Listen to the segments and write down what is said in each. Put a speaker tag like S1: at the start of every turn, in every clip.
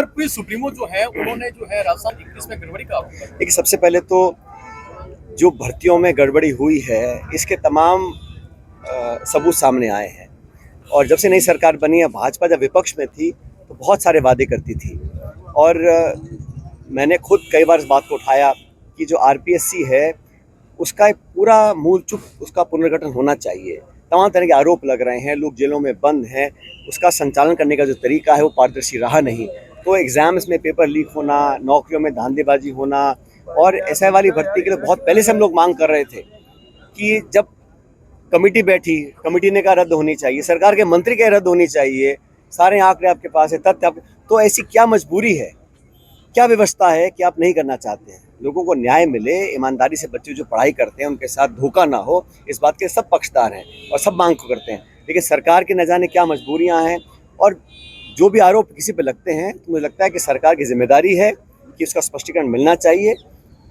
S1: CRP supremo जो है उन्होंने जो है राजस्थान 21 में गड़बड़ी का आरोप लगाया।
S2: देखिए, सबसे पहले तो जो भर्तियों में गड़बड़ी हुई है इसके तमाम सबूत सामने आए हैं। और जब से नई सरकार बनी है, भाजपा जब विपक्ष में थी तो बहुत सारे वादे करती थी। और मैंने खुद कई बार इस बात को उठाया कि जो आरपीएससी है उसका एक पूरा मूल चूक उसका पुनर्गठन होना चाहिए। तमाम तरह के आरोप लग रहे हैं, लोग जेलों में बंद हैं, उसका संचालन करने का जो तरीका है वो पारदर्शी रहा नहीं। तो एग्ज़ाम्स में पेपर लीक होना, नौकरियों में धांधलीबाजी होना, और एसआई वाली भर्ती के लिए बहुत पहले से हम लोग मांग कर रहे थे कि जब कमेटी बैठी, कमेटी ने कहा रद्द होनी चाहिए, सरकार के मंत्री कहे रद्द होनी चाहिए, सारे आंकड़े आपके पास है, तथ्य आपके, तो ऐसी क्या मजबूरी है, क्या व्यवस्था है कि आप नहीं करना चाहते हैं? लोगों को न्याय मिले, ईमानदारी से बच्चे जो पढ़ाई करते हैं उनके साथ धोखा ना हो, इस बात के सब पक्षदार हैं और सब मांग को करते हैं। लेकिन सरकार के न जाने क्या मजबूरियां हैं, और जो भी आरोप किसी पे लगते हैं तो मुझे लगता है कि सरकार की जिम्मेदारी है कि उसका स्पष्टीकरण मिलना चाहिए।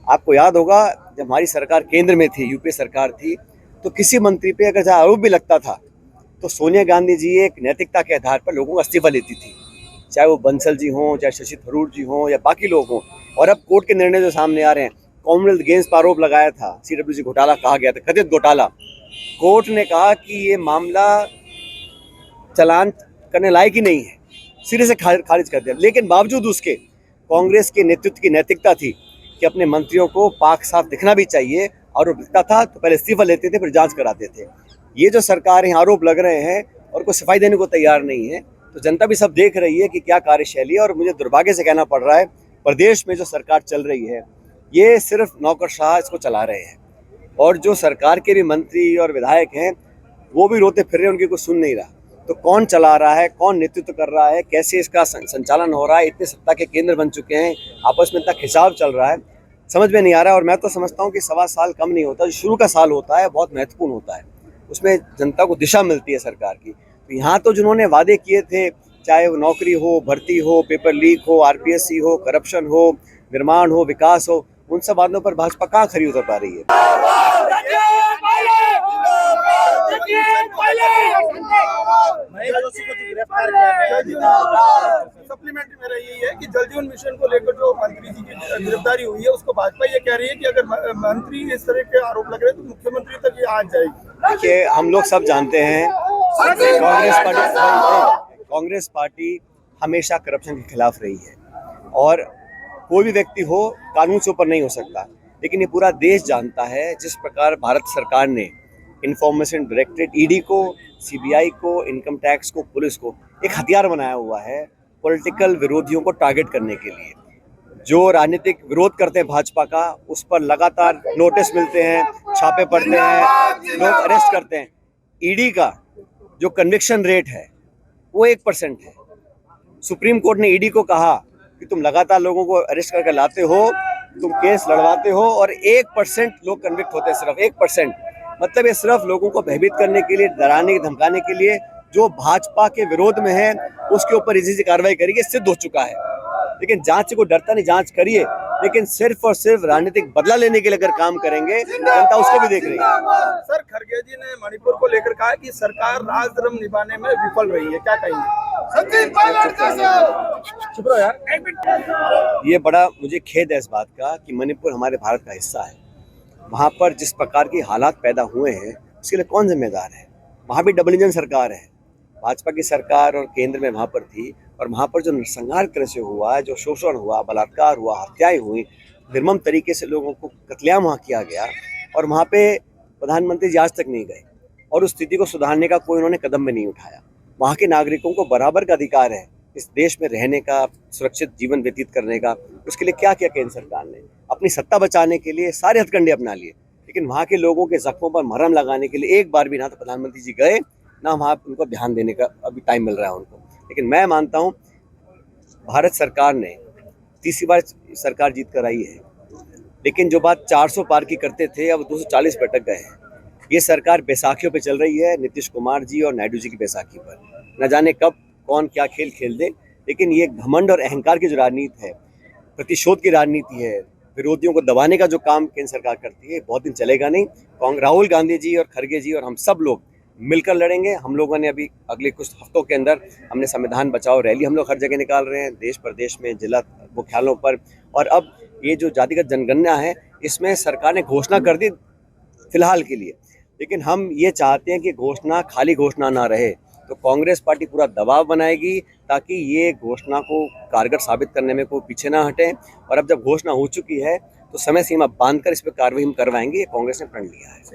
S2: आपको याद होगा जब हमारी सरकार केंद्र में थी, यूपीए सरकार थी, तो किसी मंत्री पे अगर आरोप भी लगता था तो सोनिया गांधी जी एक नैतिकता के आधार पर लोगों का इस्तीफा लेती थी, चाहे वो बंसल जी हों, चाहे शशि थरूर जी हों या बाकी लोग हों। और अब कोर्ट के निर्णय जो सामने आ रहे हैं, कॉमनवेल्थ गेम्स पर आरोप लगाया था, सीडब्ल्यूसी घोटाला कहा गया था, कथित घोटाला, कोर्ट ने कहा कि ये मामला चालान करने लायक ही नहीं है, सिरे से खारिज कर दिया। लेकिन बावजूद उसके कांग्रेस के नेतृत्व की नैतिकता थी कि अपने मंत्रियों को पाक साफ दिखना भी चाहिए, आरोप लगता था तो पहले इस्तीफा लेते थे, फिर जांच कराते थे। ये जो सरकार है, आरोप लग रहे हैं और कोई सफाई देने को तैयार नहीं है, तो जनता भी सब देख रही है कि क्या कार्यशैली है। और मुझे दुर्भाग्य से कहना पड़ रहा है, प्रदेश में जो सरकार चल रही है ये सिर्फ नौकरशाह इसको चला रहे हैं, और जो सरकार के भी मंत्री और विधायक हैं वो भी रोते फिर रहे हैं, उनकी कोई सुन नहीं रहा। तो कौन चला रहा है, कौन नेतृत्व कर रहा है, कैसे इसका संचालन हो रहा है, इतने सत्ता के केंद्र बन चुके हैं, आपस में इतना खिंचाव चल रहा है, समझ में नहीं आ रहा है। और मैं तो समझता हूँ कि 1.25 साल कम नहीं होता, जो शुरू का साल होता है बहुत महत्वपूर्ण होता है, उसमें जनता को दिशा मिलती है सरकार की। तो यहाँ तो जिन्होंने वादे किए थे, चाहे वो नौकरी हो, भर्ती हो, पेपर लीक हो, आरपीएससी हो, करप्शन हो, निर्माण हो, विकास हो, उन सब बातों पर भाजपा कहाँ खरी उतर पा रही है।
S3: सप्लीमेंट्री मेरा यही है कि जल जीवन मिशन को लेकर जो मंत्री जी की गिरफ्तारी हुई है उसको भाजपा ये कह रही है कि अगर मंत्री इस तरह के आरोप लग रहे हैं तो मुख्यमंत्री तक ये आ जाएगी।
S2: देखिए, हम लोग सब जानते हैं कांग्रेस पार्टी हमेशा करप्शन के खिलाफ रही है, और कोई भी व्यक्ति हो कानून से ऊपर नहीं हो सकता। लेकिन ये पूरा देश जानता है जिस प्रकार भारत सरकार ने इंफॉर्मेशन डायरेक्टरेट, ईडी को, सीबीआई को, इनकम टैक्स को, पुलिस को एक हथियार बनाया हुआ है पॉलिटिकल विरोधियों को टारगेट करने के लिए। जो राजनीतिक विरोध करते हैं भाजपा का, उस पर लगातार नोटिस मिलते हैं, छापे पड़ते हैं, लोग अरेस्ट करते हैं। ईडी का जो कन्विक्शन रेट है वो 1% है। सुप्रीम कोर्ट ने ईडी को कहा कि तुम लगातार लोगों को अरेस्ट करके लाते हो, तुम केस लड़वाते हो, और 1% लोग कन्विक्ट होते हैं, सिर्फ 1%। मतलब ये सिर्फ लोगों को भयभीत करने के लिए, डराने धमकाने के लिए, जो भाजपा के विरोध में है उसके ऊपर इसी कार्रवाई करेगी, सिद्ध हो चुका है। लेकिन जांच से कोई डरता नहीं, जांच करिए, लेकिन सिर्फ और सिर्फ राजनीतिक बदला लेने के लिए अगर काम करेंगे, जनता उसको भी देख रही है।
S3: सर, खरगे जी ने मणिपुर को लेकर कहा कि सरकार राजधर्म निभाने में विफल रही है, क्या कहेंगे?
S2: ये बड़ा मुझे खेद है इस बात का कि मणिपुर हमारे भारत का हिस्सा है। वहाँ पर जिस प्रकार के हालात पैदा हुए हैं उसके लिए कौन जिम्मेदार है? वहाँ भी डबल इंजन सरकार है, भाजपा की सरकार और केंद्र में वहाँ पर थी, और वहाँ पर जो नरसंहार कैसे हुआ, जो शोषण हुआ, बलात्कार हुआ, हत्याएं हुई, निर्मम तरीके से लोगों को कत्लेआम वहाँ किया गया, और वहाँ पे प्रधानमंत्री जी आज तक नहीं गए, और उस स्थिति को सुधारने का कोई उन्होंने कदम भी नहीं उठाया। वहाँ के नागरिकों को बराबर का अधिकार है इस देश में रहने का, सुरक्षित जीवन व्यतीत करने का। उसके लिए क्या किया केंद्र सरकार ने? अपनी सत्ता बचाने के लिए सारे हथकंडे अपना लिए, लेकिन वहाँ के लोगों के जख्मों पर मरहम लगाने के लिए एक बार भी ना तो प्रधानमंत्री जी गए, ना वहाँ उनको ध्यान देने का अभी टाइम मिल रहा है उनको। लेकिन मैं मानता हूँ भारत सरकार ने तीसरी बार सरकार जीत कर आई है, लेकिन जो बात 400 पार की करते थे अब 240 पे अटक गए हैं। ये सरकार बैसाखियों पे चल रही है, नीतीश कुमार जी और नायडू जी की बैसाखी पर। न जाने कब कौन क्या खेल खेल दे, लेकिन ये घमंड और अहंकार की जो राजनीति है, प्रतिशोध की राजनीति है, विरोधियों को दबाने का जो काम केंद्र सरकार करती है, बहुत दिन चलेगा नहीं। राहुल गांधी जी और खरगे जी और हम सब लोग मिलकर लड़ेंगे। हम लोगों ने अभी अगले कुछ हफ्तों के अंदर हमने संविधान बचाओ रैली हम लोग हर जगह निकाल रहे हैं, देश प्रदेश में, जिला मुख्यालयों पर। और अब ये जो जातिगत जनगणना है, इसमें सरकार ने घोषणा कर दी फिलहाल के लिए, लेकिन हम ये चाहते हैं कि घोषणा खाली घोषणा ना रहे। तो कांग्रेस पार्टी पूरा दबाव बनाएगी ताकि ये घोषणा को कारगर साबित करने में कोई पीछे ना हटे। और अब जब घोषणा हो चुकी है तो समय सीमा बांधकर इस पर कार्रवाई हम करवाएंगे, ये कांग्रेस ने प्रण लिया है।